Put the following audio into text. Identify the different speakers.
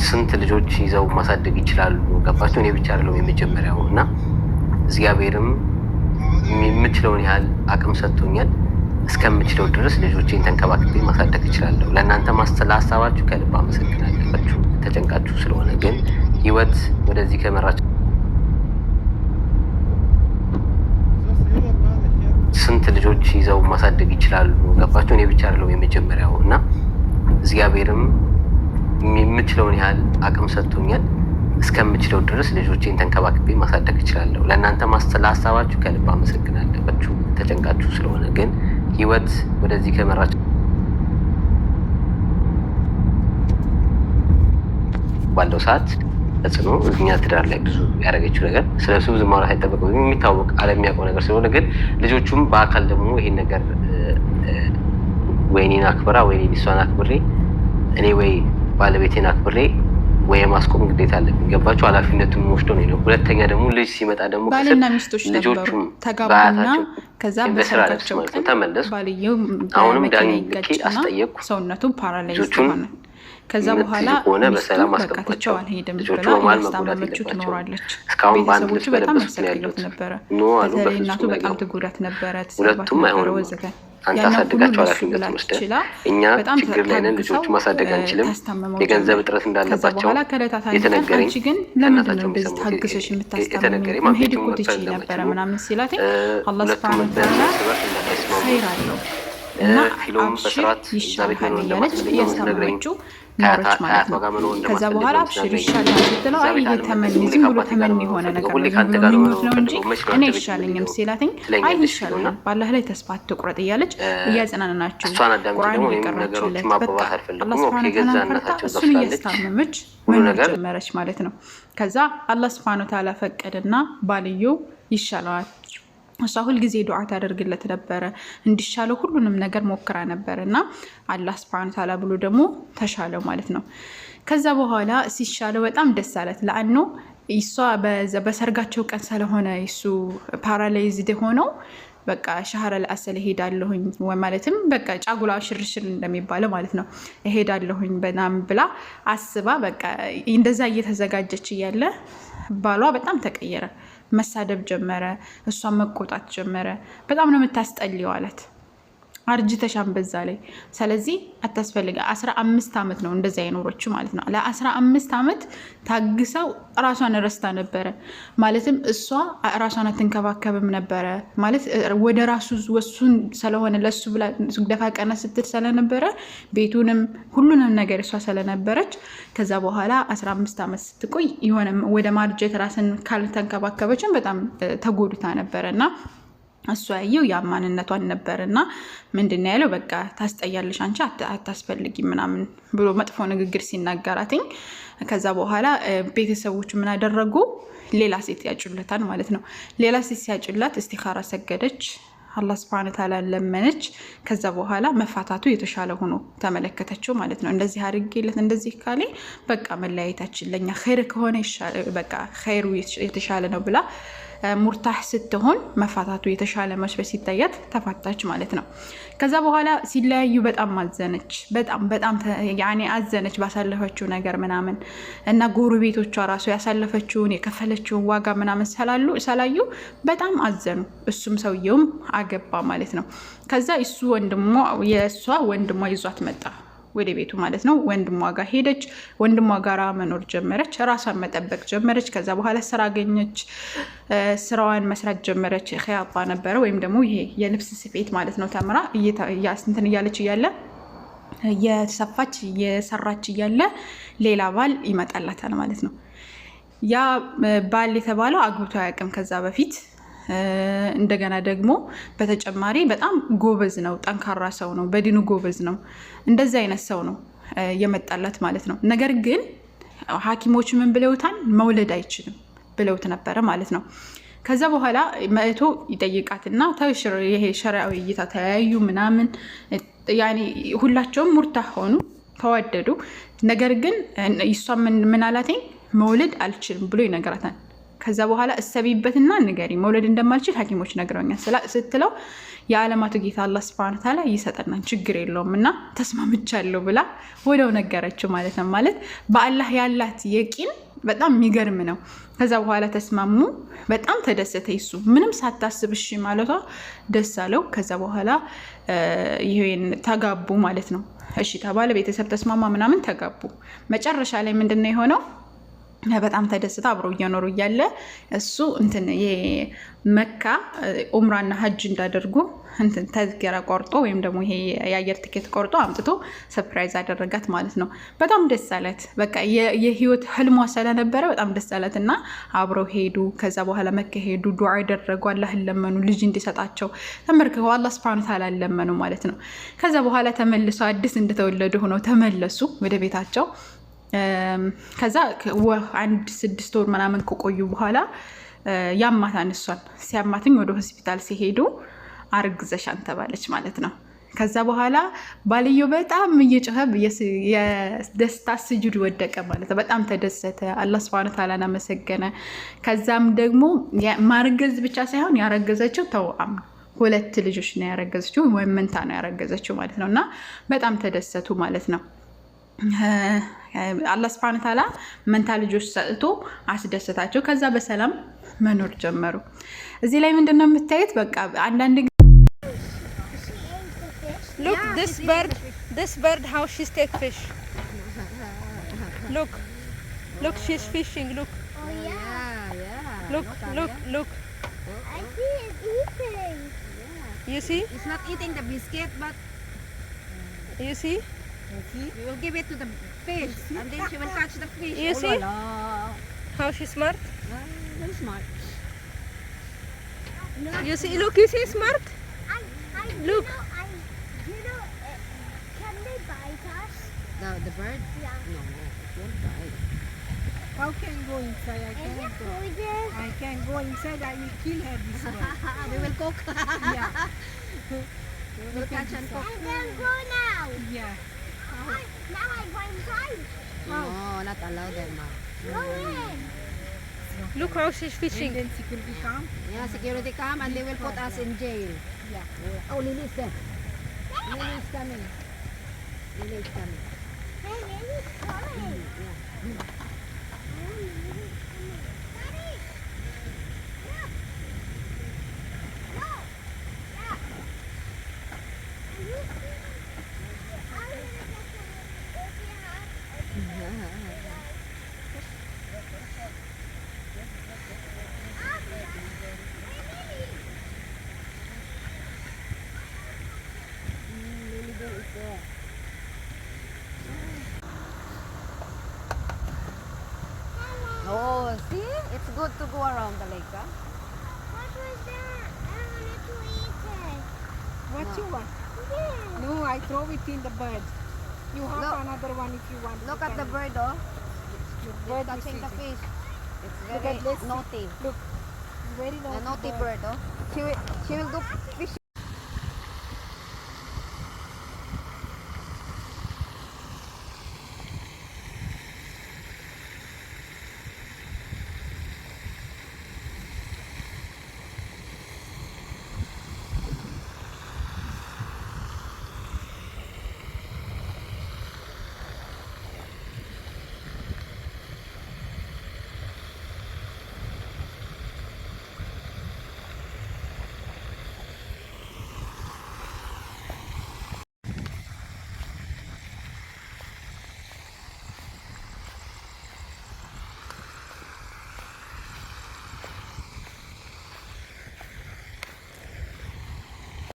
Speaker 1: ስንት ልጆች ይዘው ማሳደግ ይችላሉ? ገባችሁ? እኔ ብቻ አይደለም የመጀመሪያው እና እግዚአብሔርም የምችለውን ያህል አቅም ሰጥቶኛል። እስከምችለው ድረስ ልጆቼን ተንከባክቤ ማሳደግ እችላለሁ። ለእናንተ ለሀሳባችሁ ከልብ አመሰግናለሁ። ተጨንቃችሁ ስለሆነ ግን ህይወት ወደዚህ ከመራች ስንት ልጆች ይዘው ማሳደግ ይችላሉ? ገባችሁ? እኔ ብቻ አይደለም የመጀመሪያው እና እግዚአብሔርም የምችለውን ያህል አቅም ሰጥቶኛል። እስከምችለው ድረስ ልጆቼን ተንከባክቤ ማሳደግ እችላለሁ። ለእናንተ ለሀሳባችሁ ከልብ አመሰግናለሁ። ተጨንቃችሁ ስለሆነ ግን ህይወት ወደዚህ ከመራች ባለው ሰዓት ተጽዕኖ እኛ ትዳር ላይ ብዙ ያደረገችው ነገር ስለሱ ብዙ ማውራት አይጠበቅም። የሚታወቅ ዓለም የሚያውቀው ነገር ስለሆነ ግን ልጆቹም በአካል ደግሞ ይሄን ነገር ወይኔን አክብራ ወይኔን እሷን አክብሬ እኔ ወይ ባለቤቴን አክብሬ ወይ ማስቆም ግዴታ አለብኝ። ገባችሁ? ኃላፊነቱን ወስዶ ነው። ሁለተኛ ደግሞ ልጅ ሲመጣ ደግሞ
Speaker 2: ባልና ሚስቶች ነበሩ ተጋቡና ከዛ በሰርጋቸው ቀን
Speaker 1: ተመለሱ።
Speaker 2: ባልየው
Speaker 1: አሁንም ዳኝ
Speaker 2: አስጠየቅኩ ሰውነቱ ፓራላይዝ ሆነ። ከዛ በኋላ
Speaker 1: በሰላም አስገባቸው።
Speaker 2: አልሄድም ብላ ያስታመመችው ትኖራለች። ቤተሰቦቹ በጣም ያሰቃዩት ነበረ። በተለይ እናቱ በጣም ትጉዳት ነበረ፣ ትሰባት ነበረ ወዘተ።
Speaker 1: አንተ አሳድጋቸው ኃላፊነቱን ወስደህ እኛ ችግር ላይ ነን፣ ልጆቹ ማሳደግ አንችልም፣ የገንዘብ እጥረት እንዳለባቸው የተነገረኝ።
Speaker 2: ግን ለምንድን ነው እንደዚህ ታግሰሽ የምታስታምመኝ? መሄድ እኮ ትችይ ነበረ ምናምን ሲላት አላህ ሱብሓነሁ ወተዓላ ኸይር አለው እና አብሽር ይሻልሃል እያለች እያስታመመችው ኖረች ማለት ነው። ከዛ በኋላ አብሽር ይሻልሃል ስትለው አይ ይሄ ተመኒ ዝም ብሎ ተመኒ የሆነ ነገር ነው ምኞት ነው እንጂ እኔ ይሻለኝም ሲላትኝ አይ ይሻልሃል ባላህ ላይ ተስፋ አትቁረጥ እያለች እያጽናናናቸው ቁርአን እየቀራችለት በቃ አላህ ሱብሓነሁ ወተዓላ ፈርታ እሱን እያስታመመች መኖር ጀመረች ማለት ነው። ከዛ አላህ ሱብሓነሁ ወተዓላ ፈቀደና ባልየው ይሻለዋል። እሷ ሁልጊዜ ዱዓ ታደርግለት ነበረ እንዲሻለው ሁሉንም ነገር ሞክራ ነበር እና አላህ ሱብሓነሁ ወተዓላ ብሎ ደግሞ ተሻለው ማለት ነው። ከዛ በኋላ ሲሻለው በጣም ደስ አላት። ለአኑ እሷ በሰርጋቸው ቀን ስለሆነ እሱ ፓራላይዝድ ሆነው በቃ ሸህረል አሰል እሄዳለሁኝ ማለትም በቃ ጫጉላ ሽርሽር እንደሚባለው ማለት ነው እሄዳለሁኝ በናም ብላ አስባ በቃ እንደዛ እየተዘጋጀች እያለ ባሏ በጣም ተቀየረ። መሳደብ ጀመረ፣ እሷን መቆጣት ጀመረ። በጣም ነው የምታስጠልየው አላት። አርጅተሻን በዛ ላይ ስለዚህ አታስፈልጋ። 15 ዓመት ነው እንደዛ የኖረችው ማለት ነው። ለ15 ዓመት ታግሰው ራሷን ረስታ ነበረ። ማለትም እሷ ራሷን አትንከባከብም ነበረ ማለት ወደ ራሱ ወሱን ስለሆነ ለሱ ብላ ደፋ ቀና ስትል ስለነበረ ቤቱንም ሁሉንም ነገር እሷ ስለነበረች ከዛ በኋላ 15 ዓመት ስትቆይ የሆነ ወደ ማርጀት ራስን ካልተንከባከበችን በጣም ተጎድታ ነበረና እሷ ያየው ያማንነቷን ነበርና ምንድነው ያለው? በቃ ታስጠያለሽ አንቺ አታስፈልጊ ምናምን ብሎ መጥፎ ንግግር ሲናገራትኝ ከዛ በኋላ ቤተሰቦቹ ምን አደረጉ? ሌላ ሴት ያጩለታል ማለት ነው። ሌላ ሴት ሲያጩላት እስቲኻራ ሰገደች፣ አላህ ሱብሓነሁ ወተዓላ ለመነች። ከዛ በኋላ መፋታቱ የተሻለ ሆኖ ተመለከተችው ማለት ነው። እንደዚህ አድርጌለት እንደዚህ ካለ በቃ መለያየታችን ለኛ ኸይር ከሆነ በቃ ኸይሩ የተሻለ ነው ብላ ሙርታህ ስትሆን መፋታቱ የተሻለ መስሎ ሲታያት ተፋታች ማለት ነው። ከዛ በኋላ ሲለያዩ በጣም አዘነች። በጣም ያኔ አዘነች ባሳለፈችው ነገር ምናምን እና ጎረቤቶቿ ራሱ ያሳለፈችውን የከፈለችውን ዋጋ ምናምን ሰላዩ በጣም አዘኑ። እሱም ሰውየውም አገባ ማለት ነው። ከዛ እሱ የእሷ ወንድሟ ይዟት መጣ ወደ ቤቱ ማለት ነው። ወንድሟ ጋር ሄደች። ወንድሟ ጋር መኖር ጀመረች። ራሷን መጠበቅ ጀመረች። ከዛ በኋላ ስራ አገኘች። ስራዋን መስራት ጀመረች። ኺያጣ ነበረ ወይም ደግሞ ይሄ የልብስ ስፌት ማለት ነው። ተምራ እንትን እያለች እያለ የሰፋች የሰራች እያለ ሌላ ባል ይመጣላታል ማለት ነው። ያ ባል የተባለው አግብቶ አያውቅም ከዛ በፊት። እንደገና ደግሞ በተጨማሪ በጣም ጎበዝ ነው፣ ጠንካራ ሰው ነው፣ በዲኑ ጎበዝ ነው። እንደዚህ አይነት ሰው ነው የመጣላት ማለት ነው። ነገር ግን ሐኪሞች ምን ብለውታል? መውለድ አይችልም ብለውት ነበረ ማለት ነው። ከዛ በኋላ መእቶ ይጠይቃትና ይሄ ሸሪዓዊ እይታ ተያዩ ምናምን ያኔ ሁላቸውም ሙርታ ሆኑ፣ ተዋደዱ። ነገር ግን እሷ ምን አላትኝ? መውለድ አልችልም ብሎ ይነግራታል። ከዛ በኋላ እሰቢበትና ንገሪ፣ መውለድ እንደማልችል ሐኪሞች ነግረውኛል ስትለው የዓለማቱ ጌታ አላህ ሱብሓነሁ ወተዓላ ይሰጠናል፣ ችግር የለውም እና ተስማምቻለሁ ብላ ወደው ነገረችው ማለት ነው። ማለት በአላህ ያላት የቂን በጣም የሚገርም ነው። ከዛ በኋላ ተስማሙ። በጣም ተደሰተ። ይሱ ምንም ሳታስብ እሺ ማለቷ ደስ አለው። ከዛ በኋላ ይሄን ተጋቡ ማለት ነው። እሺ ተባለ፣ ቤተሰብ ተስማማ፣ ምናምን ተጋቡ። መጨረሻ ላይ ምንድነው የሆነው? በጣም ተደስታ አብረው እየኖሩ እያለ እሱ እንትን የመካ ኡምራና ሀጅ እንዳደርጉ እንትን ተዝኪራ ቆርጦ ወይም ደግሞ ይሄ የአየር ትኬት ቆርጦ አምጥቶ ሰርፕራይዝ አደረጋት ማለት ነው። በጣም ደስ አላት። በቃ የህይወት ህልሟ ስለነበረ በጣም ደስ አላት እና አብረው ሄዱ። ከዛ በኋላ መካ ሄዱ፣ ዱዓ ያደረጉ፣ አላህን ለመኑ ልጅ እንዲሰጣቸው ተመርከው አላህ ሱብሓነሁ ወተዓላ ለመኑ ማለት ነው። ከዛ በኋላ ተመልሰው አዲስ እንደተወለዱ ሆነው ተመለሱ ወደ ቤታቸው። ከዛ 6 ወር ምናምን ከቆዩ በኋላ ያማታን እሷን ሲያማትኝ ወደ ሆስፒታል ሲሄዱ አርግዘሻን ተባለች ማለት ነው። ከዛ በኋላ ባልየው በጣም እየጮኸ የደስታ ስጁድ ወደቀ ማለት ነው። በጣም ተደሰተ፣ አላህ ሱብሓነሁ ወተዓላ አመሰገነ። ከዛም ደግሞ ማርገዝ ብቻ ሳይሆን ያረገዘችው ተውአም 2 ልጆች ነው ያረገዘችው፣ ወይም መንታ ነው ያረገዘችው ማለት ነው። እና በጣም ተደሰቱ ማለት ነው። አላህ ሱብሓነሁ ወተዓላ መንታ ልጆች ሰጥቶ አስደሰታቸው። ከዛ በሰላም መኖር ጀመሩ። እዚህ ላይ ምንድነው የምታዩት? በቃ አንዳንድ
Speaker 3: Look this bird how she's take fish. Look she's fishing. Look.
Speaker 4: Oh yeah.
Speaker 3: Look.
Speaker 4: I see it's eating.
Speaker 3: You see?
Speaker 5: It's not eating the biscuit, but
Speaker 3: You see?
Speaker 5: we will give it to the fish, and then she will catch the fish.
Speaker 3: You see?
Speaker 5: la.
Speaker 3: How she's smart?
Speaker 5: Very smart.
Speaker 3: You see? Look, you see smart? Look.
Speaker 4: You know, can they bite us?
Speaker 5: The bird?
Speaker 4: Yeah.
Speaker 5: No, it won't bite.
Speaker 6: How can go inside? I
Speaker 4: Is
Speaker 6: can't
Speaker 4: it
Speaker 6: go.
Speaker 4: poison?
Speaker 6: I can go inside. I will kill her this way.
Speaker 5: We will cook.
Speaker 6: Yeah.
Speaker 5: We will catch and cook.
Speaker 4: I can go now.
Speaker 6: Yeah.
Speaker 4: Now I go inside.
Speaker 5: No, not allow them.
Speaker 4: Go in.
Speaker 3: Look how she's
Speaker 6: And
Speaker 3: fishing.
Speaker 6: then security come.
Speaker 5: Yeah, security come and they will put us in jail.
Speaker 6: Yeah.
Speaker 5: Oh, Lily is there. Lily is coming. Lily is coming.
Speaker 4: Hey, Lily's coming.
Speaker 5: Yeah.
Speaker 4: Daddy. Look. Look. Yeah. Are you seeing? I'm gonna get some if you have.
Speaker 5: Oh, see? It's good to go around the lake, huh?
Speaker 4: What was that? I wanted to eat it.
Speaker 6: What
Speaker 5: No.
Speaker 6: you want?
Speaker 4: Yeah.
Speaker 6: No, I throw it in the bird. You have
Speaker 5: Look.
Speaker 6: another one if you want.
Speaker 5: Look
Speaker 6: You
Speaker 5: at the
Speaker 6: can-
Speaker 5: bird, oh.
Speaker 6: Look,
Speaker 5: It's
Speaker 6: bird is
Speaker 5: touching the
Speaker 6: eating.
Speaker 5: fish. It's
Speaker 6: Look
Speaker 5: very
Speaker 6: at this.
Speaker 5: naughty.
Speaker 6: Look, very
Speaker 5: A
Speaker 6: naughty
Speaker 5: naughty
Speaker 6: bird.
Speaker 5: bird, oh. She will do fish.